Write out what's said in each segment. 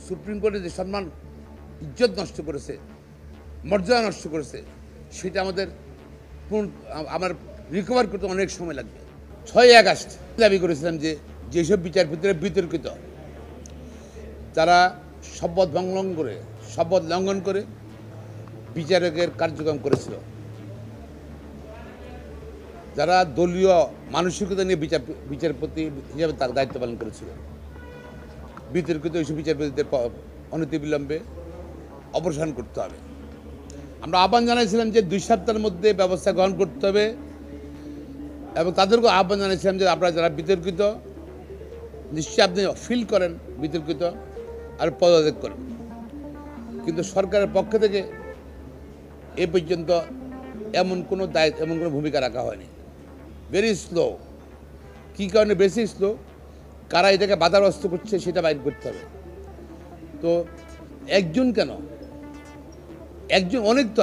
Supreme কোর্টে যে সম্মান ইজ্জত নষ্ট করেছে, মর্যাদা নষ্ট করেছে, সেটা আমার রিকভার করতে অনেক সময় লাগবে। 6ই আগস্ট দাবি করেছিলাম যে যেসব বিচারপতিরা বিতর্কিত, তারা শপথ লঙ্ঘন করে বিচারকের কার্যক্রম করেছিল, যারা দলীয় মানসিকতা নিয়ে বিচারপতি হিসাবে তার দায়িত্ব পালন করেছিল, বিতর্কিত এইসব বিচারপতিদের অনতিবিলম্বে অপসারণ করতে হবে। আমরা আহ্বান জানাইছিলাম যে 2 সপ্তাহের মধ্যে ব্যবস্থা গ্রহণ করতে হবে এবং তাদেরকেও আহ্বান জানাইছিলাম যে আপনারা যারা বিতর্কিত, নিশ্চয়ই আপনি ফিল করেন বিতর্কিত, আর পদত্যাগ করেন। কিন্তু সরকারের পক্ষ থেকে এ পর্যন্ত এমন কোনো ভূমিকা রাখা হয়নি। Very slow. কী কারণে বেশি স্লো? কারা এটাকে বাধাগ্রস্ত করছে সেটা বাইর করতে হবে। তো একজন কেন, একজন অনেক তো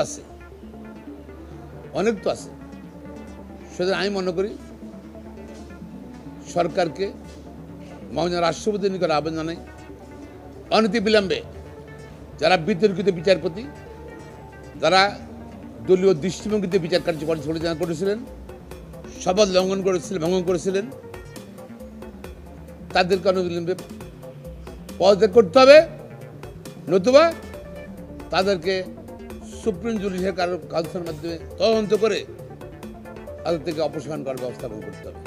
আছে। সুতরাং আমি মনে করি সরকারকে মাননীয় রাষ্ট্রপতির নিকট আহ্বান জানাই, অনতিবিলম্বে যারা বিতর্কিত বিচারপতি, যারা দলীয় দৃষ্টিভঙ্গিতে বিচার কার্য পরিচালনা করেছিলেন, শপথ ভঙ্গ করেছিলেন, তাদেরকে অনতিবিলম্বে পদত্যাগ করতে হবে, নতুবা তাদেরকে সুপ্রিম জুডিশিয়াল কাউন্সিলের মাধ্যমে তদন্ত করে তাদের থেকে অপসারণ করার ব্যবস্থা করতে হবে।